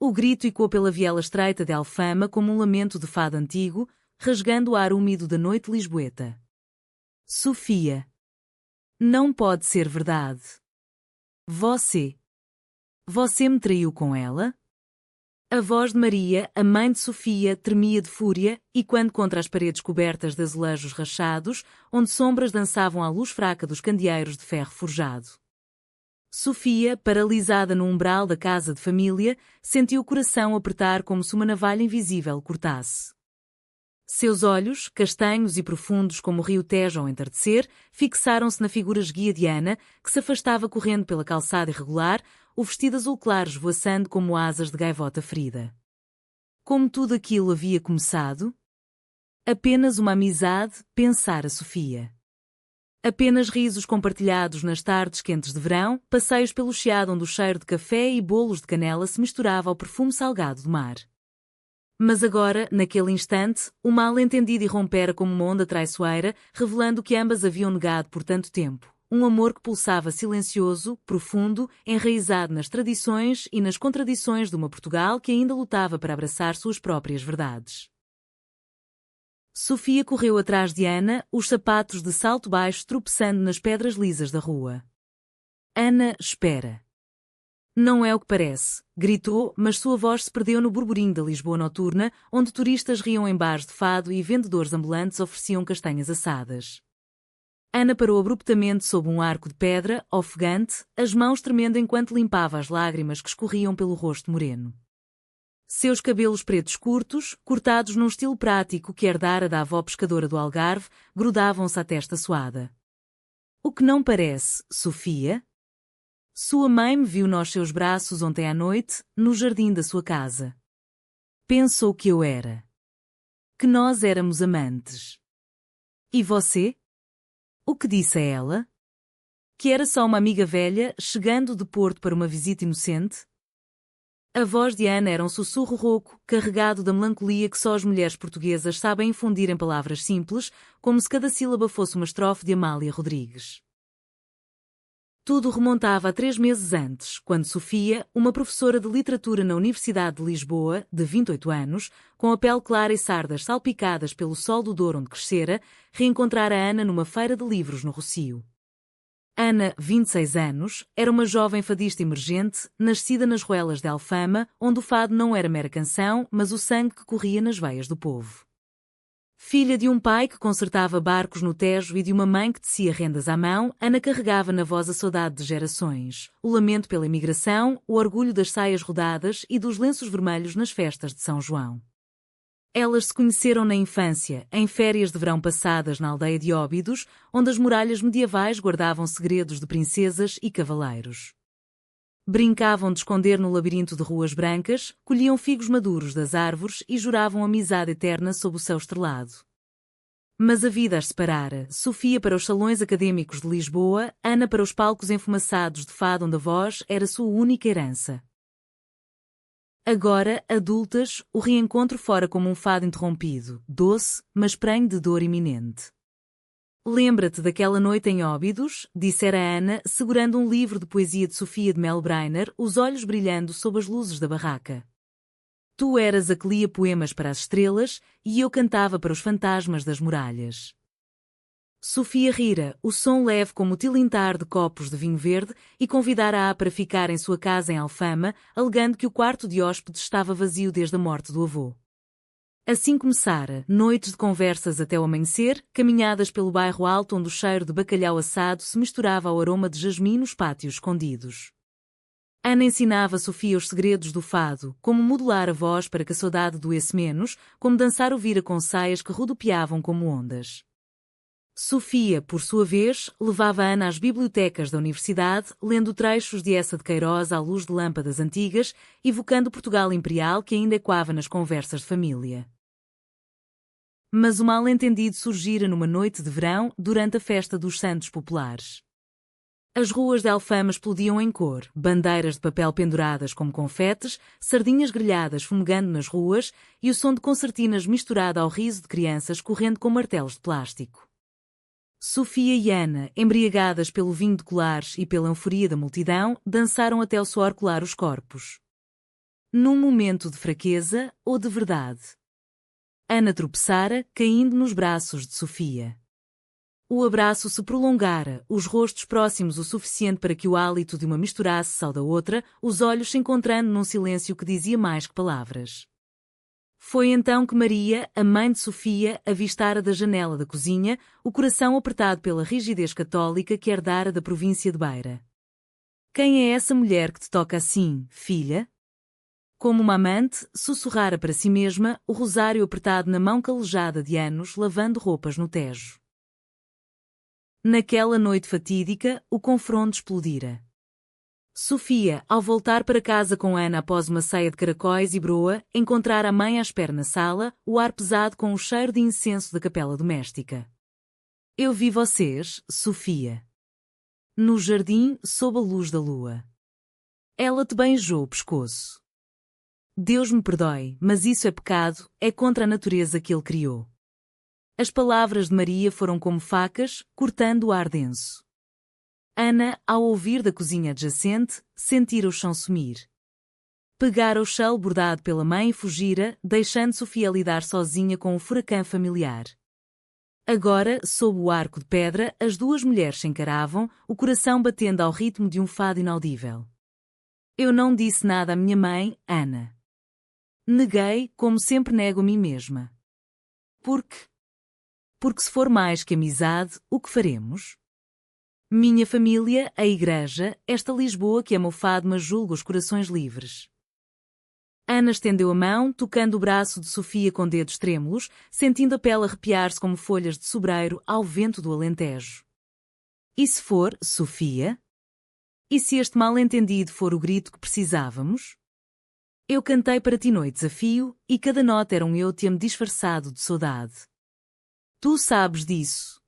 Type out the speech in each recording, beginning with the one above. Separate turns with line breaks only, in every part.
O grito ecoou pela viela estreita de Alfama como um lamento de fado antigo, rasgando o ar úmido da noite lisboeta. Sofia. Não pode ser verdade. Você me traiu com ela? A voz de Maria, a mãe de Sofia, tremia de fúria, e quando contra as paredes cobertas de azulejos rachados, onde sombras dançavam à luz fraca dos candeeiros de ferro forjado. Sofia, paralisada no umbral da casa de família, sentiu o coração apertar como se uma navalha invisível cortasse. Seus olhos, castanhos e profundos como o rio Tejo ao entardecer, fixaram-se na figura esguia de Ana, que se afastava correndo pela calçada irregular, o vestido azul claro esvoaçando como asas de gaivota ferida. Como tudo aquilo havia começado? Apenas uma amizade, pensara Sofia. Apenas risos compartilhados nas tardes quentes de verão, passeios pelo chiado onde o cheiro de café e bolos de canela se misturava ao perfume salgado do mar. Mas agora, naquele instante, o mal-entendido irrompera como uma onda traiçoeira, revelando o que ambas haviam negado por tanto tempo. Um amor que pulsava silencioso, profundo, enraizado nas tradições e nas contradições de uma Portugal que ainda lutava para abraçar suas próprias verdades. Sofia correu atrás de Ana, os sapatos de salto baixo tropeçando nas pedras lisas da rua. Ana, espera. Não é o que parece, gritou, mas sua voz se perdeu no burburinho da Lisboa noturna, onde turistas riam em bares de fado e vendedores ambulantes ofereciam castanhas assadas. Ana parou abruptamente sob um arco de pedra, ofegante, as mãos tremendo enquanto limpava as lágrimas que escorriam pelo rosto moreno. Seus cabelos pretos curtos, cortados num estilo prático que herdara da avó pescadora do Algarve, grudavam-se à testa suada. O que não parece, Sofia? Sua mãe me viu nos seus braços ontem à noite, no jardim da sua casa. Pensou que eu era. Que nós éramos amantes. E você? O que disse a ela? Que era só uma amiga velha, chegando de Porto para uma visita inocente? A voz de Ana era um sussurro rouco, carregado da melancolia que só as mulheres portuguesas sabem infundir em palavras simples, como se cada sílaba fosse uma estrofe de Amália Rodrigues. Tudo remontava a 3 meses antes, quando Sofia, uma professora de literatura na Universidade de Lisboa, de 28 anos, com a pele clara e sardas salpicadas pelo sol do Douro onde crescera, reencontrara Ana numa feira de livros no Rossio. Ana, 26 anos, era uma jovem fadista emergente, nascida nas ruelas de Alfama, onde o fado não era mera canção, mas o sangue que corria nas veias do povo. Filha de um pai que consertava barcos no Tejo e de uma mãe que tecia rendas à mão, Ana carregava na voz a saudade de gerações, o lamento pela imigração, o orgulho das saias rodadas e dos lenços vermelhos nas festas de São João. Elas se conheceram na infância, em férias de verão passadas na aldeia de Óbidos, onde as muralhas medievais guardavam segredos de princesas e cavaleiros. Brincavam de esconder no labirinto de ruas brancas, colhiam figos maduros das árvores e juravam amizade eterna sob o céu estrelado. Mas a vida as separara, Sofia para os salões académicos de Lisboa, Ana para os palcos enfumaçados de fado onde a voz era sua única herança. Agora, adultas, o reencontro fora como um fado interrompido, doce, mas prenhe de dor iminente. Lembra-te daquela noite em Óbidos, dissera Ana, segurando um livro de poesia de Sofia de Melbreiner, os olhos brilhando sob as luzes da barraca. Tu eras a que lia poemas para as estrelas, e eu cantava para os fantasmas das muralhas. Sofia rira, o som leve como o tilintar de copos de vinho verde, e convidara-a para ficar em sua casa em Alfama, alegando que o quarto de hóspedes estava vazio desde a morte do avô. Assim começara, noites de conversas até o amanhecer, caminhadas pelo bairro alto onde o cheiro de bacalhau assado se misturava ao aroma de jasmim nos pátios escondidos. Ana ensinava a Sofia os segredos do fado, como modular a voz para que a saudade doesse menos, como dançar o vira com saias que rodopiavam como ondas. Sofia, por sua vez, levava Ana às bibliotecas da universidade, lendo trechos de Eça de Queiroz à luz de lâmpadas antigas, evocando Portugal imperial que ainda ecoava nas conversas de família. Mas o mal-entendido surgira numa noite de verão, durante a festa dos Santos Populares. As ruas de Alfama explodiam em cor, bandeiras de papel penduradas como confetes, sardinhas grelhadas fumegando nas ruas e o som de concertinas misturado ao riso de crianças correndo com martelos de plástico. Sofia e Ana, embriagadas pelo vinho de colares e pela euforia da multidão, dançaram até o suor colar os corpos. Num momento de fraqueza ou de verdade? Ana tropeçara, caindo nos braços de Sofia. O abraço se prolongara, os rostos próximos o suficiente para que o hálito de uma misturasse ao da outra, os olhos se encontrando num silêncio que dizia mais que palavras. Foi então que Maria, a mãe de Sofia, avistara da janela da cozinha, o coração apertado pela rigidez católica que herdara da província de Beira. Quem é essa mulher que te toca assim, filha? Como uma amante, sussurrara para si mesma, o rosário apertado na mão calejada de anos lavando roupas no Tejo. Naquela noite fatídica, o confronto explodira. Sofia, ao voltar para casa com Ana após uma ceia de caracóis e broa, encontrara a mãe à espera na sala, o ar pesado com o cheiro de incenso da capela doméstica. Eu vi vocês, Sofia. No jardim, sob a luz da lua. Ela te beijou o pescoço. Deus me perdoe, mas isso é pecado, é contra a natureza que ele criou. As palavras de Maria foram como facas, cortando o ar denso. Ana, ao ouvir da cozinha adjacente, sentira o chão sumir. Pegara o chale bordado pela mãe e fugira, deixando Sofia lidar sozinha com o furacão familiar. Agora, sob o arco de pedra, as duas mulheres se encaravam, o coração batendo ao ritmo de um fado inaudível. Eu não disse nada à minha mãe, Ana. Neguei, como sempre nego a mim mesma. Por quê? Porque se for mais que amizade, o que faremos? Minha família, a igreja, esta Lisboa que ama o fado mas julga os corações livres. Ana estendeu a mão, tocando o braço de Sofia com dedos trêmulos, sentindo a pele arrepiar-se como folhas de sobreiro ao vento do Alentejo. E se for, Sofia? E se este mal-entendido for o grito que precisávamos? Eu cantei para ti noite desafio, e cada nota era um eu te amo disfarçado de saudade. Tu sabes disso.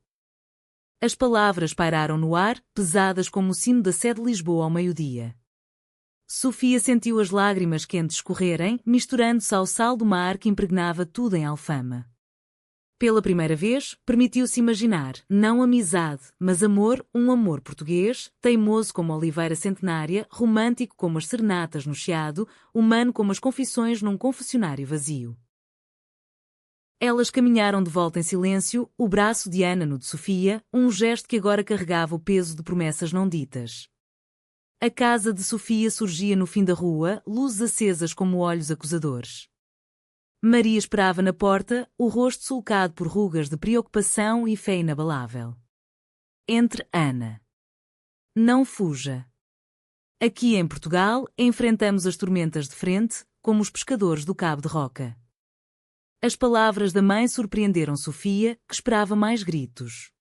As palavras pairaram no ar, pesadas como o sino da sé de Lisboa ao meio-dia. Sofia sentiu as lágrimas quentes escorrerem, misturando-se ao sal do mar que impregnava tudo em Alfama. Pela primeira vez, permitiu-se imaginar, não amizade, mas amor, um amor português, teimoso como a oliveira centenária, romântico como as serenatas no Chiado, humano como as confissões num confessionário vazio. Elas caminharam de volta em silêncio, o braço de Ana no de Sofia, um gesto que agora carregava o peso de promessas não ditas. A casa de Sofia surgia no fim da rua, luzes acesas como olhos acusadores. Maria esperava na porta, o rosto sulcado por rugas de preocupação e fé inabalável. Entre Ana. Não fuja. Aqui em Portugal, enfrentamos as tormentas de frente, como os pescadores do Cabo de Roca. As palavras da mãe surpreenderam Sofia, que esperava mais gritos.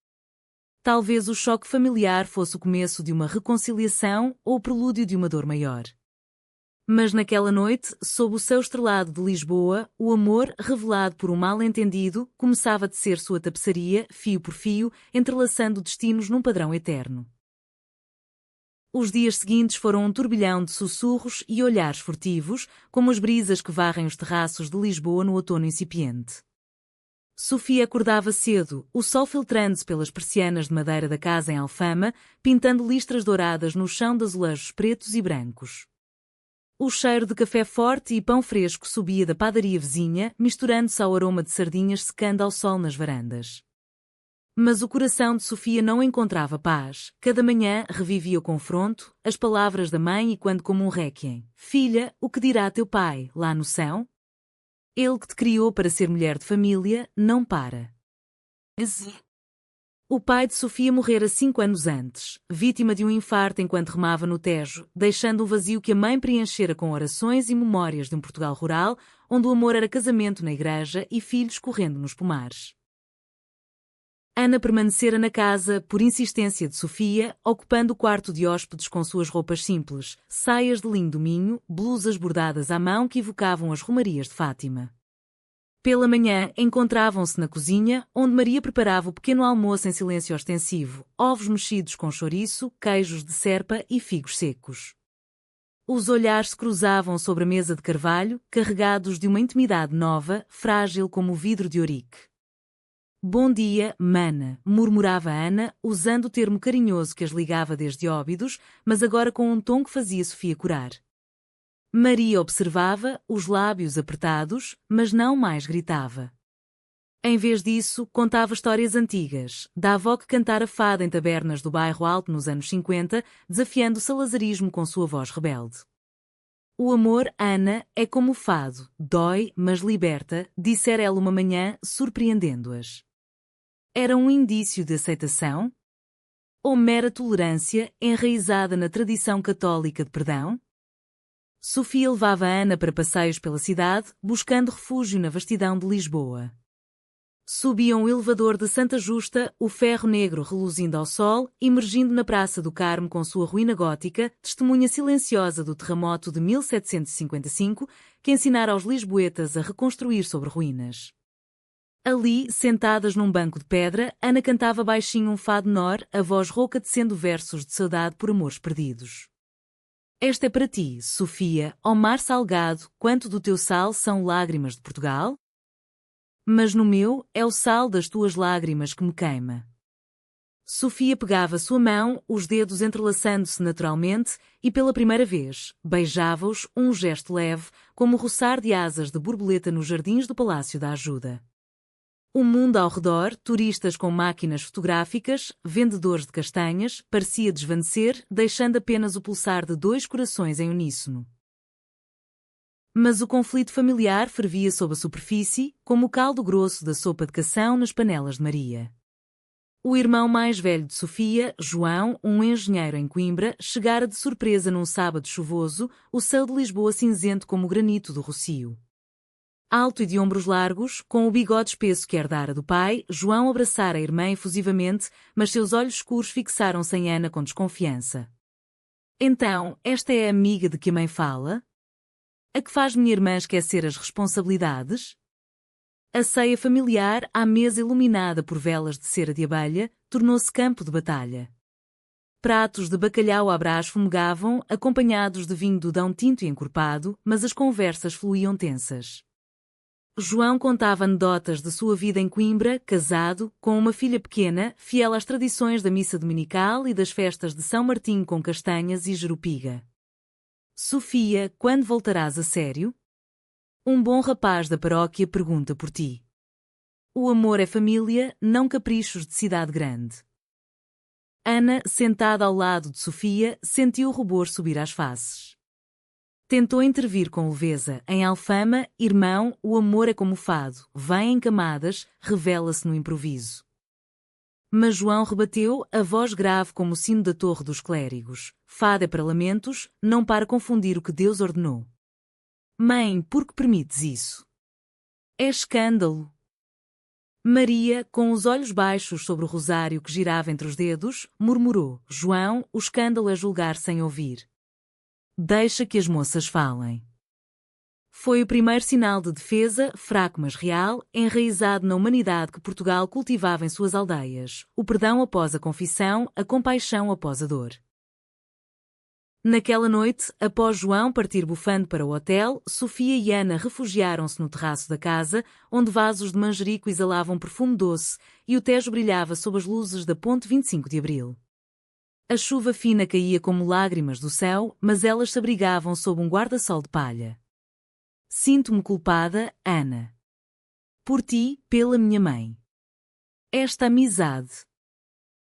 Talvez o choque familiar fosse o começo de uma reconciliação ou o prelúdio de uma dor maior. Mas naquela noite, sob o céu estrelado de Lisboa, o amor, revelado por um mal-entendido, começava a tecer sua tapeçaria, fio por fio, entrelaçando destinos num padrão eterno. Os dias seguintes foram um turbilhão de sussurros e olhares furtivos, como as brisas que varrem os terraços de Lisboa no outono incipiente. Sofia acordava cedo, o sol filtrando-se pelas persianas de madeira da casa em Alfama, pintando listras douradas no chão de azulejos pretos e brancos. O cheiro de café forte e pão fresco subia da padaria vizinha, misturando-se ao aroma de sardinhas secando ao sol nas varandas. Mas o coração de Sofia não encontrava paz. Cada manhã revivia o confronto, as palavras da mãe e quando como um réquiem. Filha, o que dirá teu pai, lá no céu? Ele que te criou para ser mulher de família, não para. O pai de Sofia morrera 5 anos antes, vítima de um infarto enquanto remava no Tejo, deixando um vazio que a mãe preenchera com orações e memórias de um Portugal rural, onde o amor era casamento na igreja e filhos correndo nos pomares. Ana permanecera na casa, por insistência de Sofia, ocupando o quarto de hóspedes com suas roupas simples, saias de linho do Minho, blusas bordadas à mão que evocavam as romarias de Fátima. Pela manhã, encontravam-se na cozinha, onde Maria preparava o pequeno almoço em silêncio ostensivo, ovos mexidos com chouriço, queijos de serpa e figos secos. Os olhares se cruzavam sobre a mesa de carvalho, carregados de uma intimidade nova, frágil como o vidro de ourique. Bom dia, mana, murmurava Ana, usando o termo carinhoso que as ligava desde Óbidos, mas agora com um tom que fazia Sofia corar. Maria observava, os lábios apertados, mas não mais gritava. Em vez disso, contava histórias antigas, da avó que cantara fado em tabernas do bairro Alto nos anos 50, desafiando o salazarismo com sua voz rebelde. O amor, Ana, é como o fado, dói, mas liberta, dissera ela uma manhã, surpreendendo-as. Era um indício de aceitação? Ou mera tolerância, enraizada na tradição católica de perdão? Sofia levava Ana para passeios pela cidade, buscando refúgio na vastidão de Lisboa. Subiam o elevador de Santa Justa, o ferro negro reluzindo ao sol, emergindo na Praça do Carmo com sua ruína gótica, testemunha silenciosa do terremoto de 1755, que ensinara aos lisboetas a reconstruir sobre ruínas. Ali, sentadas num banco de pedra, Ana cantava baixinho um fado nor, a voz rouca tecendo versos de saudade por amores perdidos. Esta é para ti, Sofia, ó mar salgado, quanto do teu sal são lágrimas de Portugal? Mas no meu é o sal das tuas lágrimas que me queima. Sofia pegava sua mão, os dedos entrelaçando-se naturalmente, e pela primeira vez, beijava-os, um gesto leve, como o roçar de asas de borboleta nos jardins do Palácio da Ajuda. O mundo ao redor, turistas com máquinas fotográficas, vendedores de castanhas, parecia desvanecer, deixando apenas o pulsar de dois corações em uníssono. Mas o conflito familiar fervia sob a superfície, como o caldo grosso da sopa de cação nas panelas de Maria. O irmão mais velho de Sofia, João, um engenheiro em Coimbra, chegara de surpresa num sábado chuvoso, o céu de Lisboa cinzento como o granito do Rocio. Alto e de ombros largos, com o bigode espesso que herdara do pai, João abraçara a irmã efusivamente, mas seus olhos escuros fixaram-se em Ana com desconfiança. Então, esta é a amiga de que a mãe fala? A que faz minha irmã esquecer as responsabilidades? A ceia familiar, à mesa iluminada por velas de cera de abelha, tornou-se campo de batalha. Pratos de bacalhau à brás fumegavam, acompanhados de vinho do Dão tinto e encorpado, mas as conversas fluíam tensas. João contava anedotas de sua vida em Coimbra, casado, com uma filha pequena, fiel às tradições da missa dominical e das festas de São Martinho com castanhas e jerupiga. Sofia, quando voltarás a sério? Um bom rapaz da paróquia pergunta por ti. O amor é família, não caprichos de cidade grande. Ana, sentada ao lado de Sofia, sentiu o rubor subir às faces. Tentou intervir com leveza. Em Alfama, irmão, o amor é como o fado, vem em camadas, revela-se no improviso. Mas João rebateu, a voz grave como o sino da torre dos clérigos. Fado é para lamentos, não para confundir o que Deus ordenou. Mãe, por que permites isso? É escândalo. Maria, com os olhos baixos sobre o rosário que girava entre os dedos, murmurou, João, o escândalo é julgar sem ouvir. Deixa que as moças falem. Foi o primeiro sinal de defesa, fraco mas real, enraizado na humanidade que Portugal cultivava em suas aldeias, o perdão após a confissão, a compaixão após a dor. Naquela noite, após João partir bufando para o hotel, Sofia e Ana refugiaram-se no terraço da casa, onde vasos de manjerico exalavam perfume doce e o Tejo brilhava sob as luzes da ponte 25 de Abril. A chuva fina caía como lágrimas do céu, mas elas se abrigavam sob um guarda-sol de palha. Sinto-me culpada, Ana. Por ti, pela minha mãe. Esta amizade.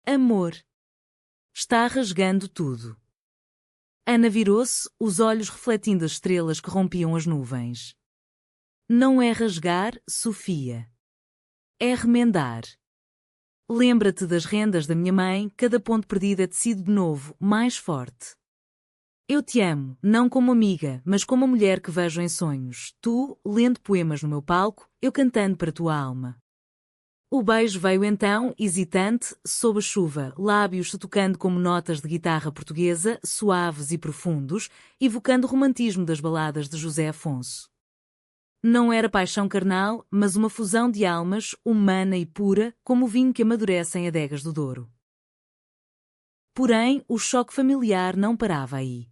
Amor. Está rasgando tudo. Ana virou-se, os olhos refletindo as estrelas que rompiam as nuvens. Não é rasgar, Sofia. É remendar. Lembra-te das rendas da minha mãe, cada ponto perdido é tecido de novo, mais forte. Eu te amo, não como amiga, mas como a mulher que vejo em sonhos, tu, lendo poemas no meu palco, eu cantando para tua alma. O beijo veio então, hesitante, sob a chuva, lábios se tocando como notas de guitarra portuguesa, suaves e profundos, evocando o romantismo das baladas de José Afonso. Não era paixão carnal, mas uma fusão de almas, humana e pura, como o vinho que amadurece em adegas do Douro. Porém, o choque familiar não parava aí.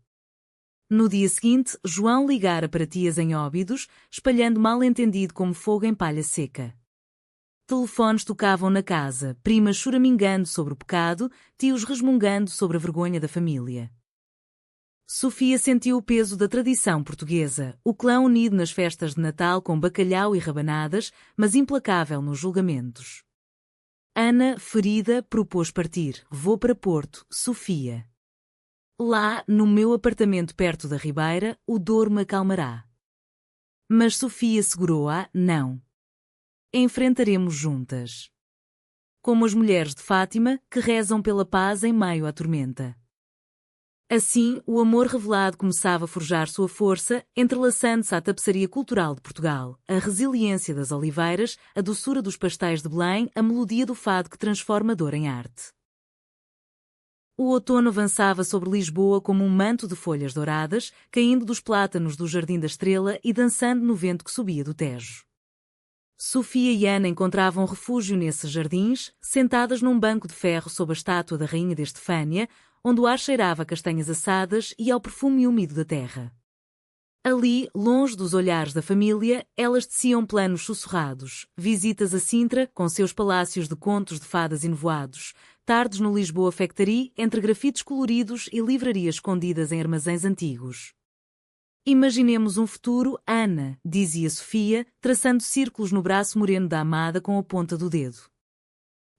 No dia seguinte, João ligara para tias em Óbidos, espalhando mal-entendido como fogo em palha seca. Telefones tocavam na casa, primas choramingando sobre o pecado, tios resmungando sobre a vergonha da família. Sofia sentiu o peso da tradição portuguesa, o clã unido nas festas de Natal com bacalhau e rabanadas, mas implacável nos julgamentos. Ana, ferida, propôs partir. Vou para Porto, Sofia. Lá, no meu apartamento perto da Ribeira, o Douro me acalmará. Mas Sofia segurou-a, não. Enfrentaremos juntas. Como as mulheres de Fátima, que rezam pela paz em meio à tormenta. Assim, o amor revelado começava a forjar sua força, entrelaçando-se à tapeçaria cultural de Portugal, a resiliência das oliveiras, a doçura dos pastéis de Belém, a melodia do fado que transforma a dor em arte. O outono avançava sobre Lisboa como um manto de folhas douradas, caindo dos plátanos do Jardim da Estrela e dançando no vento que subia do Tejo. Sofia e Ana encontravam refúgio nesses jardins, sentadas num banco de ferro sob a estátua da Rainha de Estefânia, onde o ar cheirava a castanhas assadas e ao perfume úmido da terra. Ali, longe dos olhares da família, elas teciam planos sussurrados, visitas a Sintra, com seus palácios de contos de fadas e nevoados, tardes no Lisboa Factory, entre grafites coloridos e livrarias escondidas em armazéns antigos. Imaginemos um futuro, Ana, dizia Sofia, traçando círculos no braço moreno da amada com a ponta do dedo.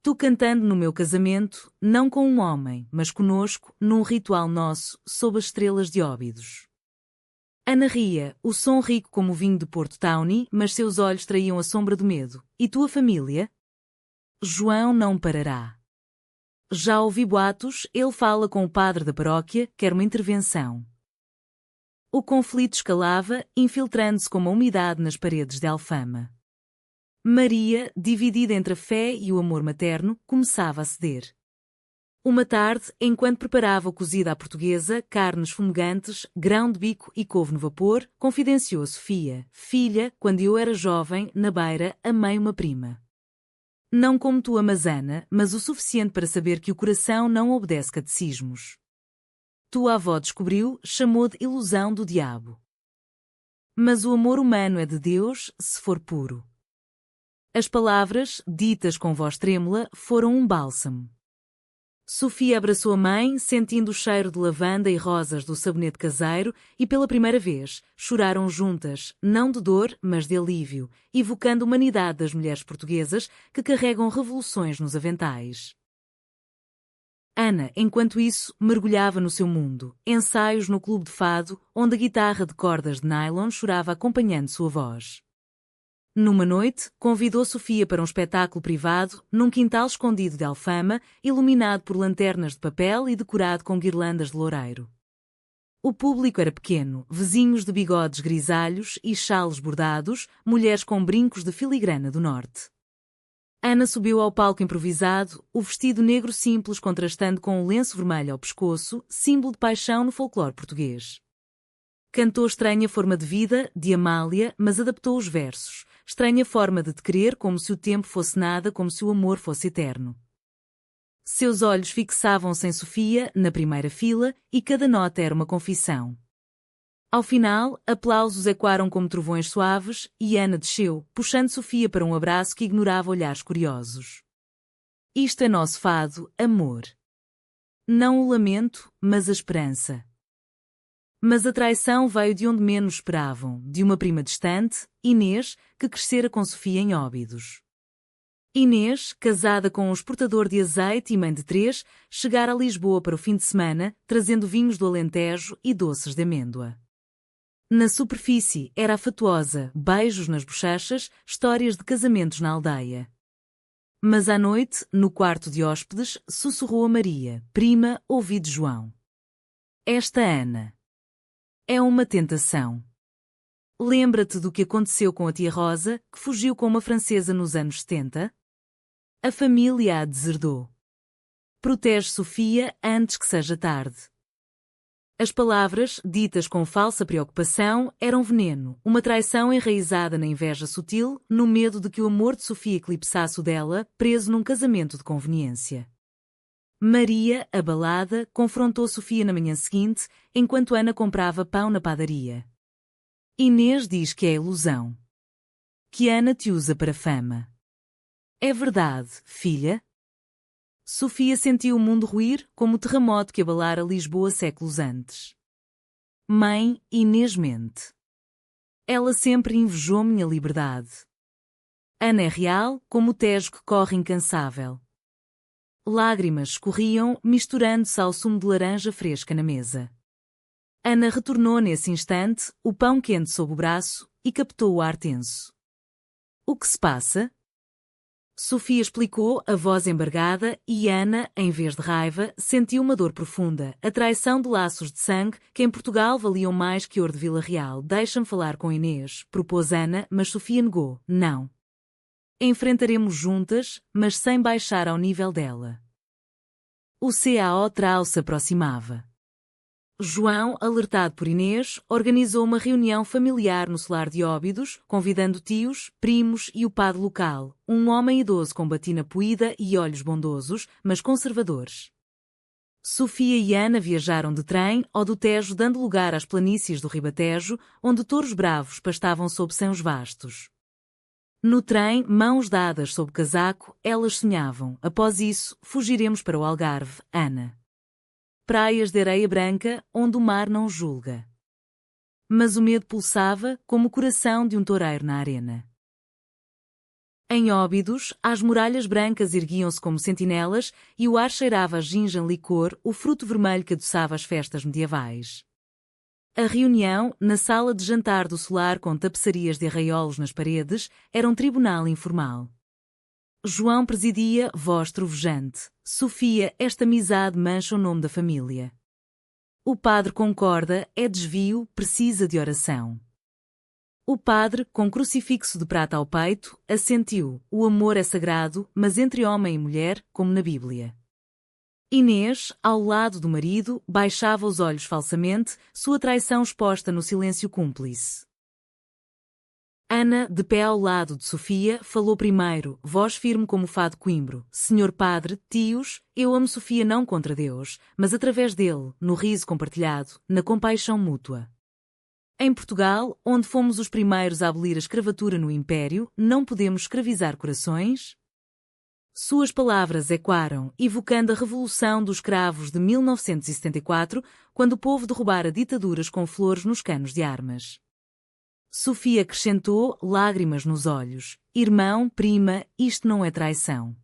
Tu cantando no meu casamento, não com um homem, mas conosco, num ritual nosso, sob as estrelas de Óbidos. Ana ria, o som rico como o vinho de Porto Tawny, mas seus olhos traíam a sombra do medo. E tua família? João não parará. Já ouvi boatos, ele fala com o padre da paróquia, quer uma intervenção. O conflito escalava, infiltrando-se como a umidade nas paredes de Alfama. Maria, dividida entre a fé e o amor materno, começava a ceder. Uma tarde, enquanto preparava o cozido à portuguesa, carnes fumegantes, grão de bico e couve no vapor, confidenciou a Sofia: filha, quando eu era jovem, na Beira, amei uma prima. Não como tu amas Ana, mas o suficiente para saber que o coração não obedece catecismos. Tua avó descobriu, chamou de ilusão do diabo. Mas o amor humano é de Deus, se for puro. As palavras, ditas com voz trêmula, foram um bálsamo. Sofia abraçou a mãe, sentindo o cheiro de lavanda e rosas do sabonete caseiro, e pela primeira vez, choraram juntas, não de dor, mas de alívio, evocando a humanidade das mulheres portuguesas que carregam revoluções nos aventais. Ana, enquanto isso, mergulhava no seu mundo, ensaios no clube de fado, onde a guitarra de cordas de nylon chorava acompanhando sua voz. Numa noite, convidou Sofia para um espetáculo privado, num quintal escondido de Alfama, iluminado por lanternas de papel e decorado com guirlandas de loureiro. O público era pequeno, vizinhos de bigodes grisalhos e chales bordados, mulheres com brincos de filigrana do norte. Ana subiu ao palco improvisado, o vestido negro simples contrastando com o lenço vermelho ao pescoço, símbolo de paixão no folclore português. Cantou Estranha Forma de Vida, de Amália, mas adaptou os versos. Estranha forma de te querer, como se o tempo fosse nada, como se o amor fosse eterno. Seus olhos fixavam-se em Sofia, na primeira fila, e cada nota era uma confissão. Ao final, aplausos ecoaram como trovões suaves, e Ana desceu, puxando Sofia para um abraço que ignorava olhares curiosos. Isto é nosso fado, amor. Não o lamento, mas a esperança. Mas a traição veio de onde menos esperavam, de uma prima distante, Inês, que crescera com Sofia em Óbidos. Inês, casada com um exportador de azeite e mãe de 3, chegara a Lisboa para o fim de semana, trazendo vinhos do Alentejo e doces de amêndoa. Na superfície, era afetuosa, beijos nas bochechas, histórias de casamentos na aldeia. Mas à noite, no quarto de hóspedes, sussurrou a Maria: prima, ouvi de João. Esta Ana. É uma tentação. Lembra-te do que aconteceu com a tia Rosa, que fugiu com uma francesa nos anos 70? A família a deserdou. Protege Sofia antes que seja tarde. As palavras, ditas com falsa preocupação, eram veneno, uma traição enraizada na inveja sutil, no medo de que o amor de Sofia eclipsasse o dela, preso num casamento de conveniência. Maria, abalada, confrontou Sofia na manhã seguinte, enquanto Ana comprava pão na padaria. Inês diz que é ilusão. Que Ana te usa para fama. É verdade, filha? Sofia sentiu o mundo ruir, como o terremoto que abalara Lisboa séculos antes. Mãe, Inês mente. Ela sempre invejou minha liberdade. Ana é real, como o Tejo que corre incansável. Lágrimas escorriam, misturando-se ao sumo de laranja fresca na mesa. Ana retornou nesse instante, o pão quente sob o braço, e captou o ar tenso. O que se passa? Sofia explicou, a voz embargada, e Ana, em vez de raiva, sentiu uma dor profunda, a traição de laços de sangue que em Portugal valiam mais que ouro de Vila Real. Deixa-me falar com Inês, propôs Ana, mas Sofia negou. Não. Enfrentaremos juntas, mas sem baixar ao nível dela. O CAO Trau se aproximava. João, alertado por Inês, organizou uma reunião familiar no solar de Óbidos, convidando tios, primos e o padre local, um homem idoso com batina poída e olhos bondosos, mas conservadores. Sofia e Ana viajaram de trem ou do Tejo, dando lugar às planícies do Ribatejo, onde touros bravos pastavam sob senhos vastos. No trem, mãos dadas sob casaco, elas sonhavam. Após isso, fugiremos para o Algarve, Ana. Praias de areia branca, onde o mar não julga. Mas o medo pulsava, como o coração de um toureiro na arena. Em Óbidos, as muralhas brancas erguiam-se como sentinelas e o ar cheirava a ginjan licor, o fruto vermelho que adoçava as festas medievais. A reunião, na sala de jantar do solar com tapeçarias de arraiolos nas paredes, era um tribunal informal. João presidia, voz trovejante. Sofia, esta amizade mancha o nome da família. O padre concorda, é desvio, precisa de oração. O padre, com crucifixo de prata ao peito, assentiu. O amor é sagrado, mas entre homem e mulher, como na Bíblia. Inês, ao lado do marido, baixava os olhos falsamente, sua traição exposta no silêncio cúmplice. Ana, de pé ao lado de Sofia, falou primeiro, voz firme como o fado coimbro. Senhor padre, tios, eu amo Sofia não contra Deus, mas através dele, no riso compartilhado, na compaixão mútua. Em Portugal, onde fomos os primeiros a abolir a escravatura no Império, não podemos escravizar corações? Suas palavras ecoaram, evocando a Revolução dos Cravos de 1974, quando o povo derrubara ditaduras com flores nos canos de armas. Sofia acrescentou, lágrimas nos olhos. Irmão, prima, isto não é traição.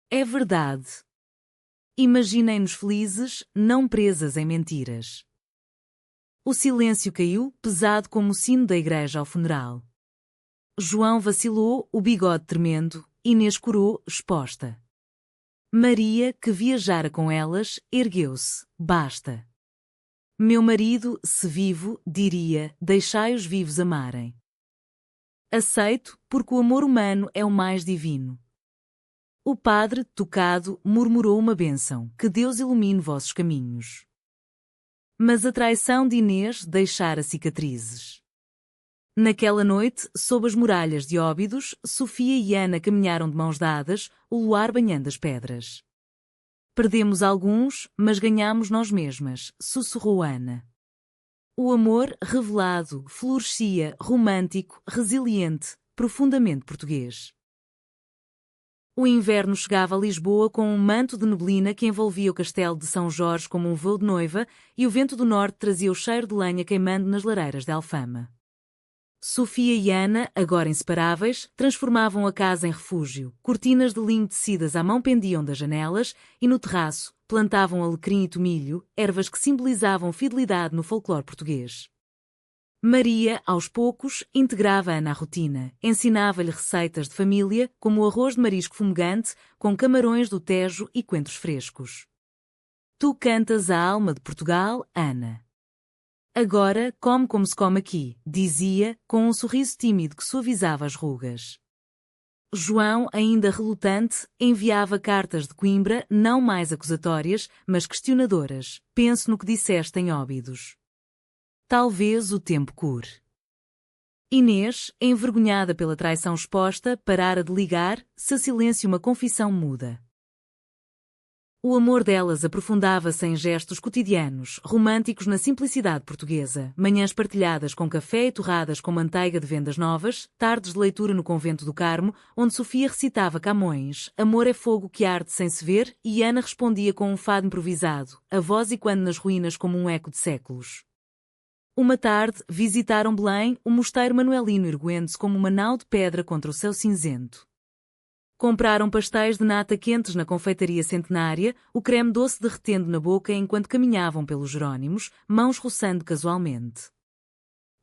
É verdade. Imaginem-nos felizes, não presas em mentiras. O silêncio caiu, pesado como o sino da igreja ao funeral. João vacilou, o bigode tremendo, Inês corou, exposta. Maria, que viajara com elas, ergueu-se. Basta. Meu marido, se vivo, diria, deixai os vivos amarem. Aceito, porque o amor humano é o mais divino. O padre, tocado, murmurou uma bênção, que Deus ilumine vossos caminhos. Mas a traição de Inês deixara cicatrizes. Naquela noite, sob as muralhas de Óbidos, Sofia e Ana caminharam de mãos dadas, o luar banhando as pedras. Perdemos alguns, mas ganhamos nós mesmas, sussurrou Ana. O amor, revelado, florescia, romântico, resiliente, profundamente português. O inverno chegava a Lisboa com um manto de neblina que envolvia o castelo de São Jorge como um véu de noiva, e o vento do norte trazia o cheiro de lenha queimando nas lareiras de Alfama. Sofia e Ana, agora inseparáveis, transformavam a casa em refúgio. Cortinas de linho tecidas à mão pendiam das janelas e no terraço plantavam alecrim e tomilho, ervas que simbolizavam fidelidade no folclore português. Maria, aos poucos, integrava Ana à rotina, ensinava-lhe receitas de família, como o arroz de marisco fumegante, com camarões do Tejo e coentros frescos. Tu cantas a alma de Portugal, Ana. Agora, come como se come aqui, dizia, com um sorriso tímido que suavizava as rugas. João, ainda relutante, enviava cartas de Coimbra, não mais acusatórias, mas questionadoras. Penso no que disseste em Óbidos. Talvez o tempo cure. Inês, envergonhada pela traição exposta, parara de ligar, seu silêncio uma confissão muda. O amor delas aprofundava-se em gestos cotidianos, românticos na simplicidade portuguesa, manhãs partilhadas com café e torradas com manteiga de vendas novas, tardes de leitura no convento do Carmo, onde Sofia recitava Camões, Amor é fogo que arde sem se ver, e Ana respondia com um fado improvisado, a voz ecoando nas ruínas como um eco de séculos. Uma tarde, visitaram Belém, o mosteiro manuelino erguendo-se como uma nau de pedra contra o céu cinzento. Compraram pastéis de nata quentes na confeitaria centenária, o creme doce derretendo na boca enquanto caminhavam pelos Jerónimos, mãos roçando casualmente.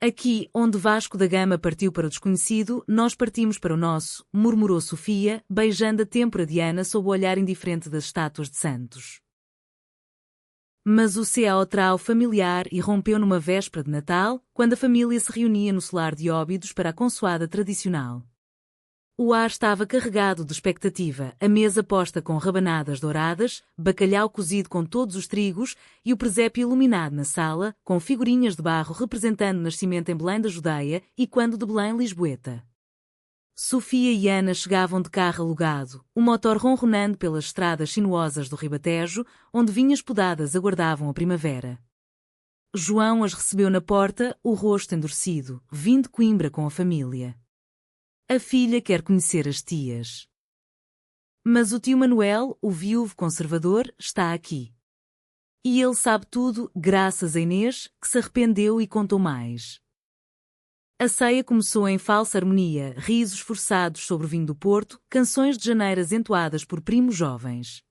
Aqui, onde Vasco da Gama partiu para o desconhecido, nós partimos para o nosso, murmurou Sofia, beijando a têmpora de Ana sob o olhar indiferente das estátuas de santos. Mas o teatral familiar irrompeu numa véspera de Natal, quando a família se reunia no solar de Óbidos para a consoada tradicional. O ar estava carregado de expectativa, a mesa posta com rabanadas douradas, bacalhau cozido com todos os trigos e o presépio iluminado na sala, com figurinhas de barro representando o nascimento em Belém da Judeia e quando de Belém Lisboeta. Sofia e Ana chegavam de carro alugado, o motor ronronando pelas estradas sinuosas do Ribatejo, onde vinhas podadas aguardavam a primavera. João as recebeu na porta, o rosto endurecido, vindo de Coimbra com a família. A filha quer conhecer as tias. Mas o tio Manuel, o viúvo conservador, está aqui. E ele sabe tudo, graças a Inês, que se arrependeu e contou mais. A ceia começou em falsa harmonia, risos forçados sobre o vinho do Porto, canções de janeiras entoadas por primos jovens.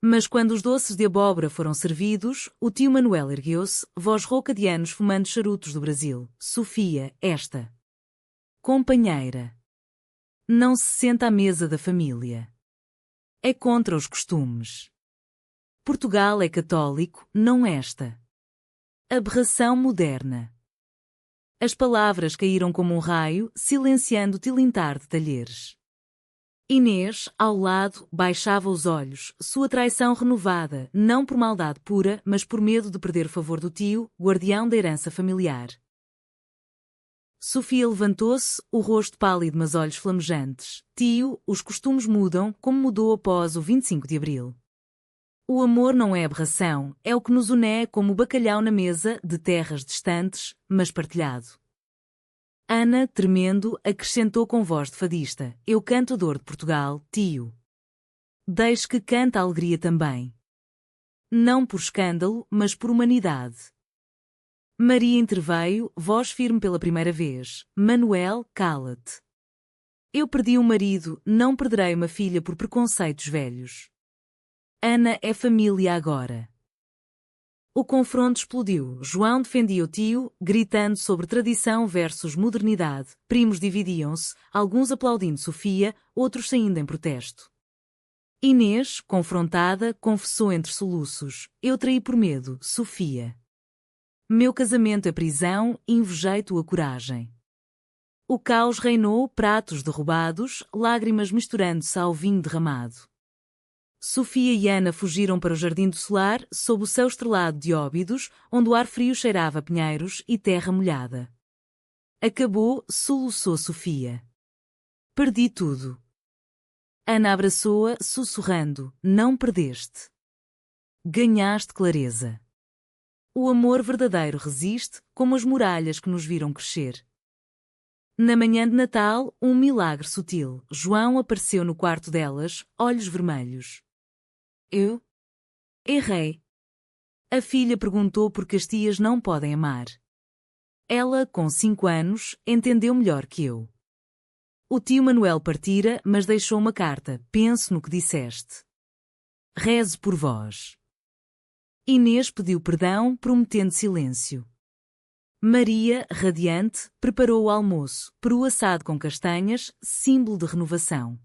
Mas quando os doces de abóbora foram servidos, o tio Manuel ergueu-se, voz rouca de anos fumando charutos do Brasil. Sofia, esta companheira não se senta à mesa da família. É contra os costumes. Portugal é católico, não esta aberração moderna. As palavras caíram como um raio, silenciando o tilintar de talheres. Inês, ao lado, baixava os olhos, sua traição renovada, não por maldade pura, mas por medo de perder o favor do tio, guardião da herança familiar. Sofia levantou-se, o rosto pálido mas olhos flamejantes. Tio, os costumes mudam, como mudou após o 25 de Abril. O amor não é aberração, é o que nos une como o bacalhau na mesa, de terras distantes, mas partilhado. Ana, tremendo, acrescentou com voz de fadista. Eu canto a dor de Portugal, tio. Deixe que cante a alegria também. Não por escândalo, mas por humanidade. Maria interveio, voz firme pela primeira vez. Manuel, cala-te. Eu perdi um marido, não perderei uma filha por preconceitos velhos. Ana é família agora. O confronto explodiu. João defendia o tio, gritando sobre tradição versus modernidade. Primos dividiam-se, alguns aplaudindo Sofia, outros saindo em protesto. Inês, confrontada, confessou entre soluços. Eu traí por medo, Sofia. Meu casamento é prisão, invejei tua coragem. O caos reinou, pratos derrubados, lágrimas misturando-se ao vinho derramado. Sofia e Ana fugiram para o jardim do solar, sob o céu estrelado de Óbidos, onde o ar frio cheirava a pinheiros e terra molhada. Acabou, soluçou Sofia. Perdi tudo. Ana abraçou-a, sussurrando, não perdeste. Ganhaste clareza. O amor verdadeiro resiste, como as muralhas que nos viram crescer. Na manhã de Natal, um milagre sutil. João apareceu no quarto delas, olhos vermelhos. Eu? Errei. A filha perguntou por que as tias não podem amar. Ela, com 5 anos, entendeu melhor que eu. O tio Manuel partira, mas deixou uma carta. Penso no que disseste. Rezo por vós. Inês pediu perdão, prometendo silêncio. Maria, radiante, preparou o almoço, peru assado com castanhas, símbolo de renovação.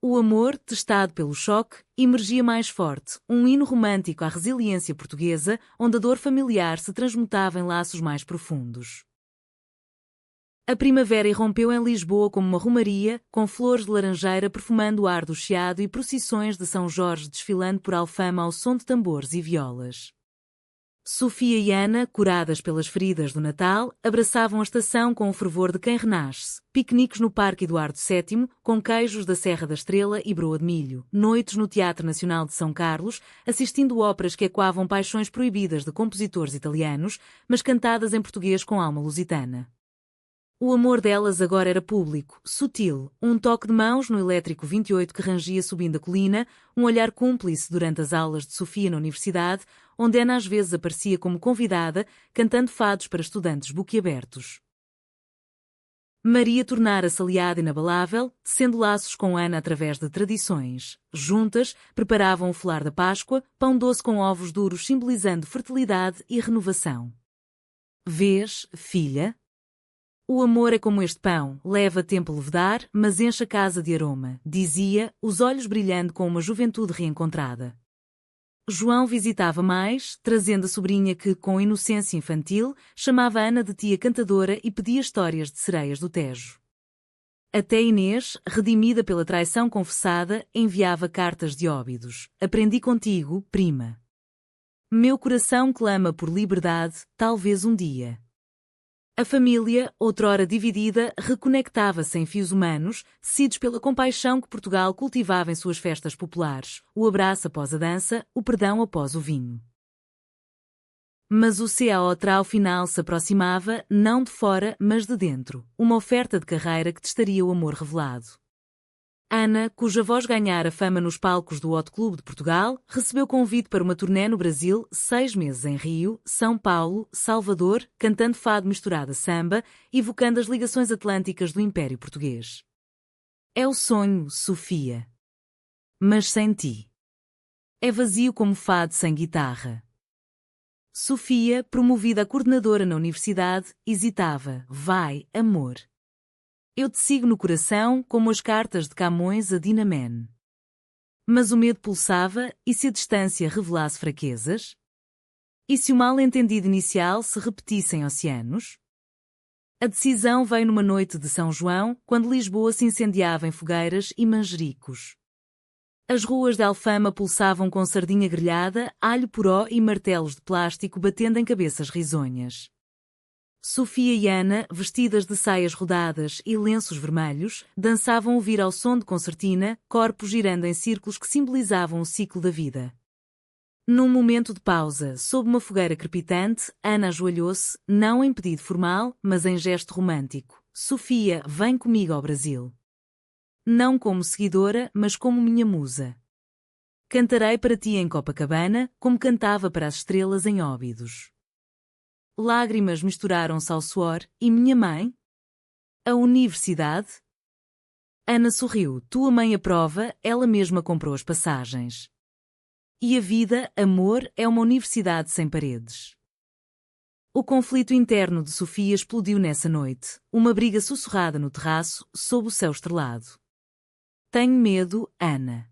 O amor, testado pelo choque, emergia mais forte, um hino romântico à resiliência portuguesa, onde a dor familiar se transmutava em laços mais profundos. A primavera irrompeu em Lisboa como uma romaria, com flores de laranjeira perfumando o ar do Chiado e procissões de São Jorge desfilando por Alfama ao som de tambores e violas. Sofia e Ana, curadas pelas feridas do Natal, abraçavam a estação com o fervor de quem renasce. Piqueniques no Parque Eduardo VII, com queijos da Serra da Estrela e broa de milho. Noites no Teatro Nacional de São Carlos, assistindo óperas que ecoavam paixões proibidas de compositores italianos, mas cantadas em português com alma lusitana. O amor delas agora era público, sutil, um toque de mãos no elétrico 28 que rangia subindo a colina, um olhar cúmplice durante as aulas de Sofia na universidade, onde Ana às vezes aparecia como convidada, cantando fados para estudantes boquiabertos. Maria tornara-se aliada inabalável, tecendo laços com Ana através de tradições. Juntas, preparavam o folar da Páscoa, pão doce com ovos duros simbolizando fertilidade e renovação. Vês, filha? O amor é como este pão, leva tempo a levedar, mas enche a casa de aroma, dizia, os olhos brilhando com uma juventude reencontrada. João visitava mais, trazendo a sobrinha que, com inocência infantil, chamava Ana de tia cantadora e pedia histórias de sereias do Tejo. Até Inês, redimida pela traição confessada, enviava cartas de óbidos. Aprendi contigo, prima. Meu coração clama por liberdade, talvez um dia. A família, outrora dividida, reconectava-se em fios humanos, tecidos pela compaixão que Portugal cultivava em suas festas populares, o abraço após a dança, o perdão após o vinho. Mas o CAO ao final se aproximava, não de fora, mas de dentro, uma oferta de carreira que testaria o amor revelado. Ana, cuja voz ganhara fama nos palcos do Hot Club de Portugal, recebeu convite para uma turnê no Brasil, 6 meses em Rio, São Paulo, Salvador, cantando fado misturado a samba, evocando as ligações atlânticas do Império Português. É o sonho, Sofia. Mas sem ti. É vazio como fado sem guitarra. Sofia, promovida a coordenadora na universidade, hesitava. Vai, amor. Eu te sigo no coração como as cartas de Camões a Dinamene. Mas o medo pulsava, e se a distância revelasse fraquezas? E se o mal-entendido inicial se repetisse em oceanos? A decisão veio numa noite de São João, quando Lisboa se incendiava em fogueiras e manjericos. As ruas de Alfama pulsavam com sardinha grelhada, alho poró e martelos de plástico batendo em cabeças risonhas. Sofia e Ana, vestidas de saias rodadas e lenços vermelhos, dançavam ouvir ao som de concertina, corpos girando em círculos que simbolizavam o ciclo da vida. Num momento de pausa, sob uma fogueira crepitante, Ana ajoelhou-se, não em pedido formal, mas em gesto romântico. Sofia, vem comigo ao Brasil. Não como seguidora, mas como minha musa. Cantarei para ti em Copacabana, como cantava para as estrelas em Óbidos. Lágrimas misturaram-se ao suor, e minha mãe? A universidade? Ana sorriu, tua mãe aprova, ela mesma comprou as passagens. E a vida, amor, é uma universidade sem paredes. O conflito interno de Sofia explodiu nessa noite, uma briga sussurrada no terraço, sob o céu estrelado. Tenho medo, Ana.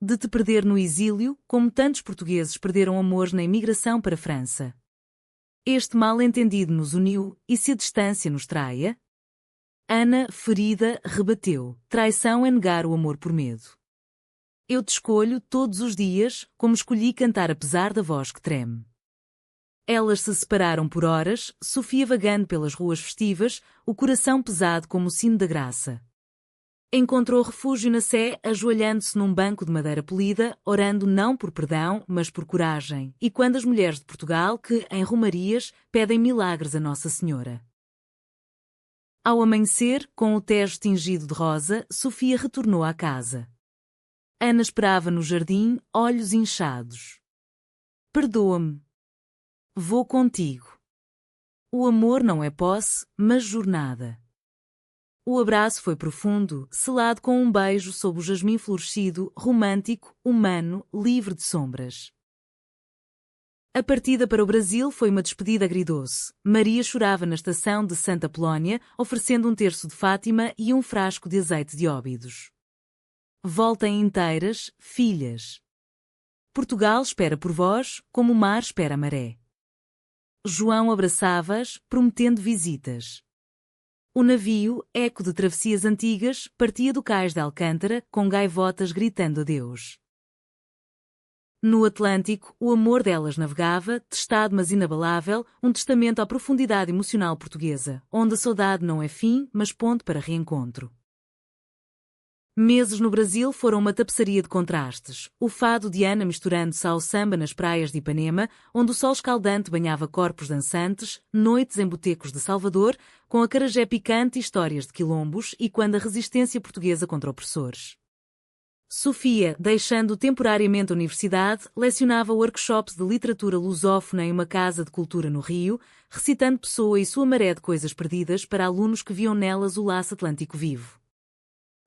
De te perder no exílio, como tantos portugueses perderam amores na imigração para a França. Este mal-entendido nos uniu, e se a distância nos traia? Ana, ferida, rebateu. Traição é negar o amor por medo. Eu te escolho todos os dias, como escolhi cantar apesar da voz que treme. Elas se separaram por horas, Sofia vagando pelas ruas festivas, o coração pesado como o sino da graça. Encontrou refúgio na Sé, ajoelhando-se num banco de madeira polida, orando não por perdão, mas por coragem, e quando as mulheres de Portugal que, em romarias, pedem milagres a Nossa Senhora. Ao amanhecer, com o Tejo tingido de rosa, Sofia retornou à casa. Ana esperava no jardim, olhos inchados. Perdoa-me. Vou contigo. O amor não é posse, mas jornada. O abraço foi profundo, selado com um beijo sob o jasmim florescido, romântico, humano, livre de sombras. A partida para o Brasil foi uma despedida agridoce. Maria chorava na estação de Santa Polónia, oferecendo um terço de Fátima e um frasco de azeite de Óbidos. Voltem inteiras, filhas. Portugal espera por vós, como o mar espera a maré. João abraçava-as, prometendo visitas. O navio, eco de travessias antigas, partia do cais de Alcântara, com gaivotas gritando adeus. No Atlântico, o amor delas navegava, testado mas inabalável, um testamento à profundidade emocional portuguesa, onde a saudade não é fim, mas ponto para reencontro. Meses no Brasil foram uma tapeçaria de contrastes, o fado de Ana misturando-se ao samba nas praias de Ipanema, onde o sol escaldante banhava corpos dançantes, noites em botecos de Salvador, com acarajé picante e histórias de quilombos, e quando a resistência portuguesa contra opressores. Sofia, deixando temporariamente a universidade, lecionava workshops de literatura lusófona em uma casa de cultura no Rio, recitando Pessoa e sua maré de coisas perdidas para alunos que viam nelas o laço atlântico vivo.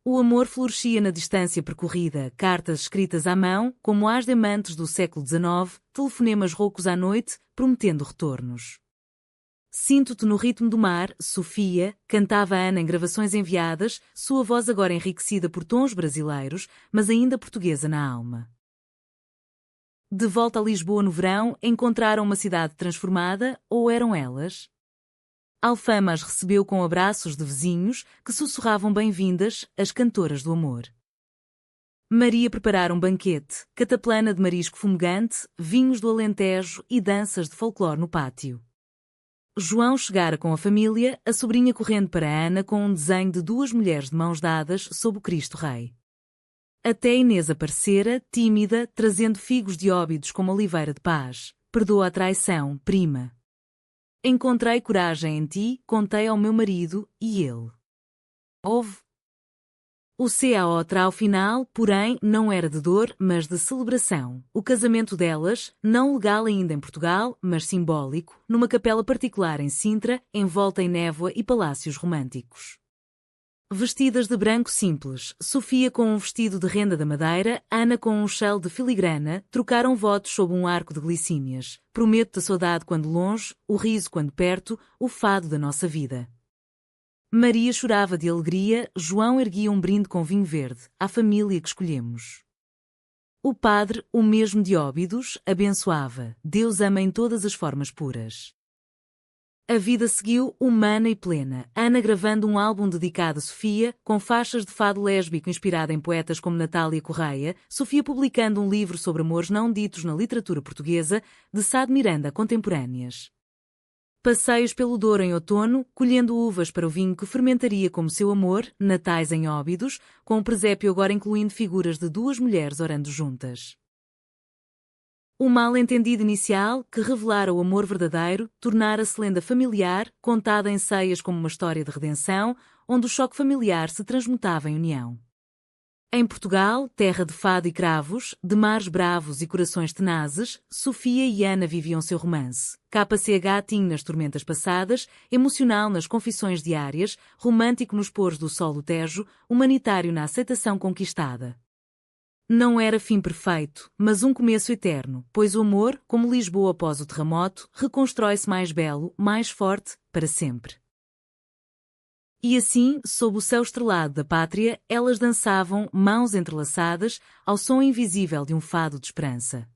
O amor florescia na distância percorrida, cartas escritas à mão, como as demantes do século XIX, telefonemas roucos à noite, prometendo retornos. Sinto-te no ritmo do mar, Sofia, cantava Ana em gravações enviadas, sua voz agora enriquecida por tons brasileiros, mas ainda portuguesa na alma. De volta a Lisboa no verão, encontraram uma cidade transformada, ou eram elas? Alfama as recebeu com abraços de vizinhos que sussurravam bem-vindas, as cantoras do amor. Maria preparara um banquete, cataplana de marisco fumegante, vinhos do Alentejo e danças de folclore no pátio. João chegara com a família, a sobrinha correndo para Ana com um desenho de duas mulheres de mãos dadas sob o Cristo Rei. Até Inês aparecera, tímida, trazendo figos de óbidos como oliveira de paz. Perdoa a traição, prima. Encontrei coragem em ti, contei ao meu marido, e ele. Houve. O CAO ao final, porém, não era de dor, mas de celebração. O casamento delas, não legal ainda em Portugal, mas simbólico, numa capela particular em Sintra, envolta em névoa e palácios românticos. Vestidas de branco simples, Sofia com um vestido de renda da Madeira, Ana com um chale de filigrana, trocaram votos sob um arco de glicínias. Prometo-te a saudade quando longe, o riso quando perto, o fado da nossa vida. Maria chorava de alegria, João erguia um brinde com vinho verde, à família que escolhemos. O padre, o mesmo de Óbidos, abençoava, Deus ama em todas as formas puras. A vida seguiu, humana e plena, Ana gravando um álbum dedicado a Sofia, com faixas de fado lésbico inspirado em poetas como Natália Correia, Sofia publicando um livro sobre amores não ditos na literatura portuguesa, de Sá de Miranda contemporâneas. Passeios pelo Douro em outono, colhendo uvas para o vinho que fermentaria como seu amor, natais em Óbidos, com o presépio agora incluindo figuras de duas mulheres orando juntas. O mal-entendido inicial, que revelara o amor verdadeiro, tornara-se lenda familiar, contada em ceias como uma história de redenção, onde o choque familiar se transmutava em união. Em Portugal, terra de fado e cravos, de mares bravos e corações tenazes, Sofia e Ana viviam seu romance. KCH tinha nas tormentas passadas, emocional nas confissões diárias, romântico nos pôres do sol do Tejo, humanitário na aceitação conquistada. Não era fim perfeito, mas um começo eterno, pois o amor, como Lisboa após o terremoto, reconstrói-se mais belo, mais forte, para sempre. E assim, sob o céu estrelado da pátria, elas dançavam, mãos entrelaçadas, ao som invisível de um fado de esperança.